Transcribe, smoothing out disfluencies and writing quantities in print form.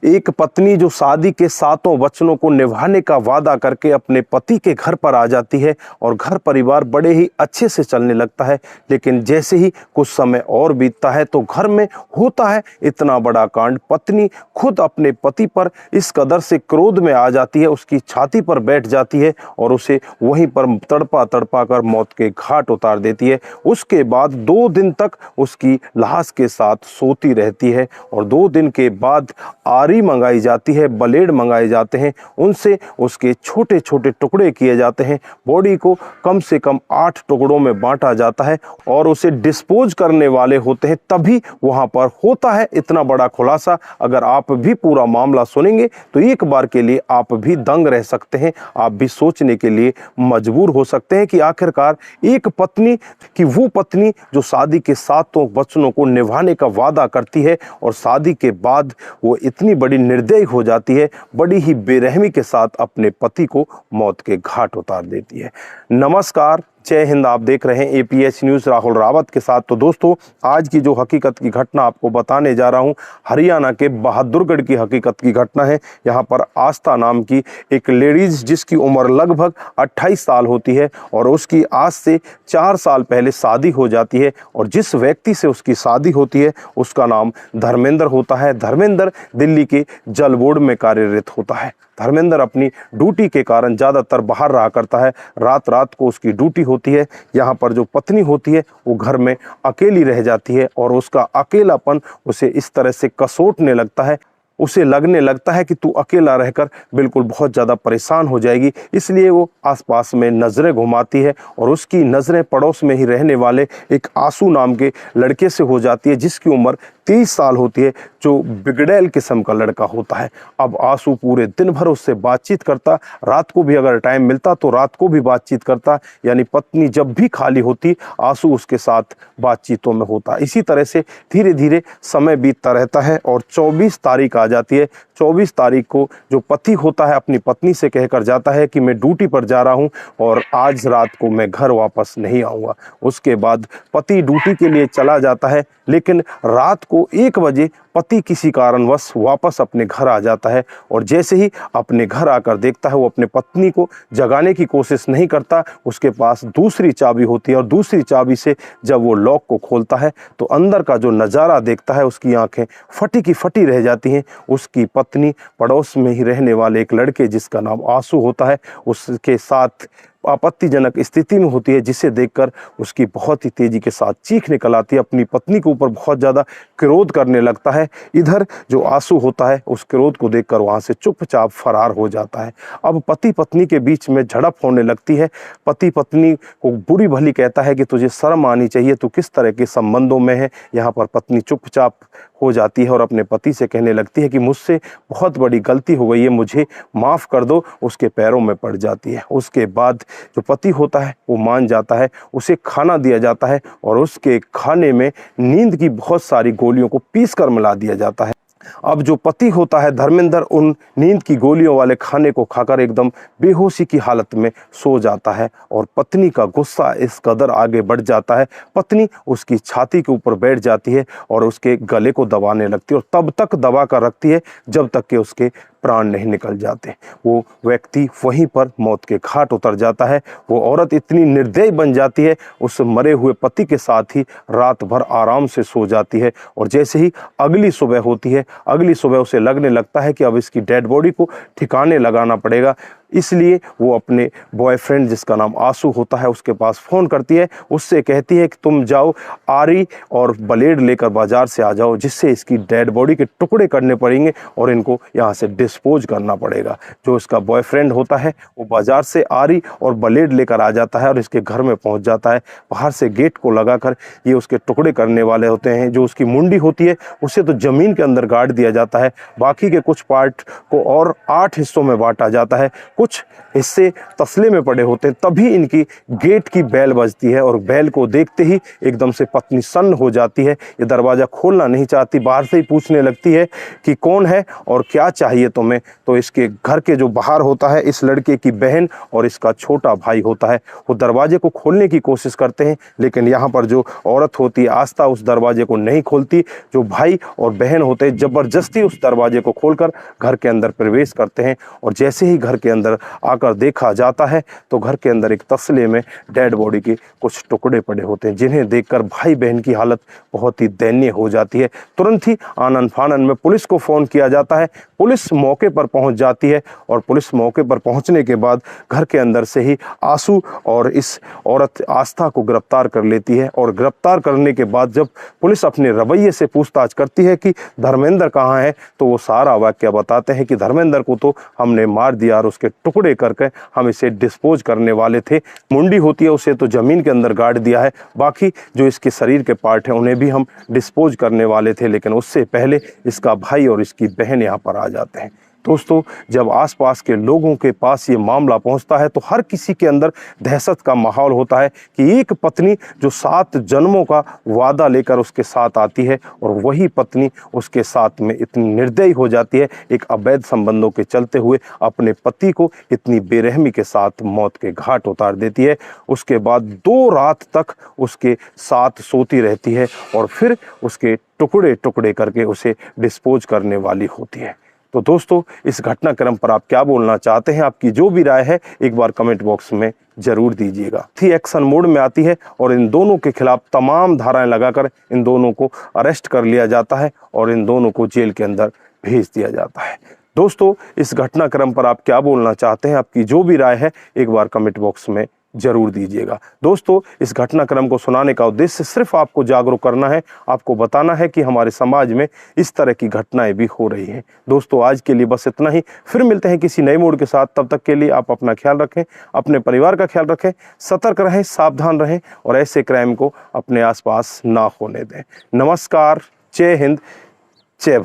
एक पत्नी जो शादी के 7 वचनों को निभाने का वादा करके अपने पति के घर पर आ जाती है और घर परिवार बड़े ही अच्छे से चलने लगता है, लेकिन जैसे ही कुछ समय और बीतता है तो घर में होता है इतना बड़ा कांड। पत्नी खुद अपने पति पर इस कदर से क्रोध में आ जाती है, उसकी छाती पर बैठ जाती है और उसे वहीं पर तड़पा तड़पा कर मौत के घाट उतार देती है। उसके बाद 2 दिन तक उसकी लाश के साथ सोती रहती है और 2 दिन के बाद आरी मंगाई जाती है, ब्लेड मंगाए जाते हैं, उनसे उसके छोटे छोटे टुकड़े किए जाते हैं। बॉडी को कम से कम 8 टुकड़ों में बांटा जाता है और उसे डिस्पोज करने वाले होते हैं। तभी वहां पर होता है इतना बड़ा खुलासा। अगर आप भी पूरा मामला सुनेंगे तो एक बार के लिए आप भी दंग रह सकते हैं, आप भी सोचने के लिए मजबूर हो सकते हैं कि आखिरकार एक पत्नी की वो पत्नी जो शादी के 7 वचनों को निभाने का वादा करती है और शादी के बाद वो इतनी बड़ी निर्दयी हो जाती है, बड़ी ही बेरहमी के साथ अपने पति को मौत के घाट उतार देती है। नमस्कार, जय हिंद। आप देख रहे हैं APH न्यूज़ राहुल रावत के साथ। तो दोस्तों, आज की जो हकीकत की घटना आपको बताने जा रहा हूं, हरियाणा के बहादुरगढ़ की हकीकत की घटना है। यहां पर आस्था नाम की एक लेडीज जिसकी उम्र लगभग 28 साल होती है और उसकी आज से 4 साल पहले शादी हो जाती है और जिस व्यक्ति से उसकी शादी होती है उसका नाम धर्मेंद्र होता है। धर्मेंद्र दिल्ली के जल बोर्ड में कार्यरत होता है। धर्मेंद्र अपनी ड्यूटी के कारण ज़्यादातर बाहर रहा करता है, रात रात को उसकी ड्यूटी होती है। यहाँ पर जो पत्नी होती है वो घर में अकेली रह जाती है और उसका अकेलापन उसे इस तरह से कसोटने लगता है, उसे लगने लगता है कि तू अकेला रहकर बिल्कुल बहुत ज़्यादा परेशान हो जाएगी। इसलिए वो आसपास में नज़रें घुमाती है और उसकी नज़रें पड़ोस में ही रहने वाले एक आंसू नाम के लड़के से हो जाती है जिसकी उम्र 30 साल होती है, जो बिगड़ैल किस्म का लड़का होता है। अब आंसू पूरे दिन भर उससे बातचीत करता, रात को भी अगर टाइम मिलता तो रात को भी बातचीत करता, यानी पत्नी जब भी खाली होती आंसू उसके साथ बातचीतों में होता। इसी तरह से धीरे धीरे समय बीतता रहता है और 24 तारीख आ जाती है। 24 तारीख को जो पति होता है अपनी पत्नी से कहकर जाता है कि मैं ड्यूटी पर जा रहा हूं और आज रात को मैं घर वापस नहीं आऊँगा। उसके बाद पति ड्यूटी के लिए चला जाता है, लेकिन रात को 1 बजे पति किसी कारणवश वापस अपने घर आ जाता है और जैसे ही अपने घर आकर देखता है वो अपने पत्नी को जगाने की कोशिश नहीं करता। उसके पास दूसरी चाबी होती है और दूसरी चाबी से जब वो लॉक को खोलता है तो अंदर का जो नज़ारा देखता है उसकी आंखें फटी की फटी रह जाती हैं। उसकी पत्नी पड़ोस में ही रहने वाले एक लड़के जिसका नाम आंसू होता है उसके साथ आपत्तिजनक स्थिति में होती है, जिसे देखकर उसकी बहुत ही तेजी के साथ चीख निकल आती है। अपनी पत्नी के ऊपर बहुत ज़्यादा क्रोध करने लगता है। इधर जो आंसू होता है उस क्रोध को देखकर वहाँ से चुपचाप फरार हो जाता है। अब पति पत्नी के बीच में झड़प होने लगती है। पति पत्नी को बुरी भली कहता है कि तुझे शर्म आनी चाहिए, तू किस तरह के संबंधों में है। यहाँ पर पत्नी चुपचाप हो जाती है और अपने पति से कहने लगती है कि मुझसे बहुत बड़ी गलती हो गई है, मुझे माफ़ कर दो। उसके पैरों में पड़ जाती है। उसके बाद जो पति होता है वो मान जाता है, उसे खाना दिया जाता है और उसके खाने में नींद की बहुत सारी गोलियों को पीस कर मिला दिया जाता है। अब जो पति होता है धर्मेंद्र उन नींद की गोलियों वाले खाने को खाकर एकदम बेहोशी की हालत में सो जाता है और पत्नी का गुस्सा इस कदर आगे बढ़ जाता है, पत्नी उसकी छाती के ऊपर बैठ जाती है और उसके गले को दबाने लगती है और तब तक दबा कर रखती है जब तक कि उसके प्राण नहीं निकल जाते। वो व्यक्ति वहीं पर मौत के घाट उतर जाता है। वो औरत इतनी निर्दयी बन जाती है, उस मरे हुए पति के साथ ही रात भर आराम से सो जाती है और जैसे ही अगली सुबह होती है, अगली सुबह उसे लगने लगता है कि अब इसकी डेड बॉडी को ठिकाने लगाना पड़ेगा। इसलिए वो अपने बॉयफ्रेंड जिसका नाम आंसू होता है उसके पास फ़ोन करती है, उससे कहती है कि तुम जाओ आरी और ब्लेड लेकर बाज़ार से आ जाओ, जिससे इसकी डेड बॉडी के टुकड़े करने पड़ेंगे और इनको यहाँ से डिस्पोज करना पड़ेगा। जो इसका बॉयफ्रेंड होता है वो बाज़ार से आरी और ब्लेड लेकर आ जाता है और इसके घर में पहुँच जाता है। बाहर से गेट को लगाकर ये उसके टुकड़े करने वाले होते हैं। जो उसकी मुंडी होती है उसे तो ज़मीन के अंदर गाड़ दिया जाता है, बाकी के कुछ पार्ट को और 8 हिस्सों में बांटा जाता है। कुछ हिस्से तसले में पड़े होते हैं। तभी इनकी गेट की बेल बजती है और बेल को देखते ही एकदम से पत्नी सन्न हो जाती है। ये दरवाज़ा खोलना नहीं चाहती, बाहर से ही पूछने लगती है कि कौन है और क्या चाहिए तुम्हें। तो इसके घर के जो बाहर होता है इस लड़के की बहन और इसका छोटा भाई होता है। वो दरवाजे को खोलने की कोशिश करते हैं, लेकिन यहाँ पर जो औरत होती है आस्था उस दरवाजे को नहीं खोलती। जो भाई और बहन होते हैं ज़बरदस्ती उस दरवाजे को खोलकर घर के अंदर प्रवेश करते हैं। और जैसे ही घर के अंदर आकर देखा जाता है तो घर के अंदर एक तसले में डेड बॉडी के कुछ टुकड़े पड़े होते हैं, जिन्हें देखकर भाई बहन की हालत बहुत ही दयनीय हो जाती है। तुरंत ही आनन फानन में पुलिस को फ़ोन किया जाता है। पुलिस मौके पर पहुंच जाती है और पुलिस मौके पर पहुंचने के बाद घर के अंदर से ही आंसू और इस औरत आस्था को गिरफ्तार कर लेती है। और गिरफ्तार करने के बाद जब पुलिस अपने रवैये से पूछताछ करती है कि धर्मेंद्र कहाँ है, तो वो सारा वाकया बताते हैं कि धर्मेंद्र को तो हमने मार दिया और उसके टुकड़े करके हम इसे डिस्पोज करने वाले थे। मुंडी होती है उसे तो ज़मीन के अंदर गाड़ दिया है, बाकी जो इसके शरीर के पार्ट हैं उन्हें भी हम डिस्पोज करने वाले थे, लेकिन उससे पहले इसका भाई और इसकी बहन यहाँ पर आ जाते हैं। दोस्तों, जब आसपास के लोगों के पास ये मामला पहुंचता है तो हर किसी के अंदर दहशत का माहौल होता है कि एक पत्नी जो 7 जन्मों का वादा लेकर उसके साथ आती है और वही पत्नी उसके साथ में इतनी निर्दयी हो जाती है, एक अवैध संबंधों के चलते हुए अपने पति को इतनी बेरहमी के साथ मौत के घाट उतार देती है। उसके बाद 2 रात तक उसके साथ सोती रहती है और फिर उसके टुकड़े टुकड़े करके उसे डिस्पोज करने वाली होती है। तो दोस्तों, इस घटनाक्रम पर आप क्या बोलना चाहते हैं? आपकी जो भी राय है एक बार कमेंट बॉक्स में जरूर दीजिएगा। थी एक्शन मोड में आती है और इन दोनों के खिलाफ तमाम धाराएं लगाकर इन दोनों को अरेस्ट कर लिया जाता है और इन दोनों को जेल के अंदर भेज दिया जाता है। दोस्तों, इस घटनाक्रम पर आप क्या बोलना चाहते हैं? आपकी जो भी राय है एक बार कमेंट बॉक्स में जरूर दीजिएगा। दोस्तों, इस घटनाक्रम को सुनाने का उद्देश्य सिर्फ आपको जागरूक करना है, आपको बताना है कि हमारे समाज में इस तरह की घटनाएं भी हो रही हैं। दोस्तों, आज के लिए बस इतना ही। फिर मिलते हैं किसी नए मोड के साथ। तब तक के लिए आप अपना ख्याल रखें, अपने परिवार का ख्याल रखें, सतर्क रहें, सावधान रहें और ऐसे क्राइम को अपने आसपास ना होने दें। नमस्कार, जय हिंद, जय भारत।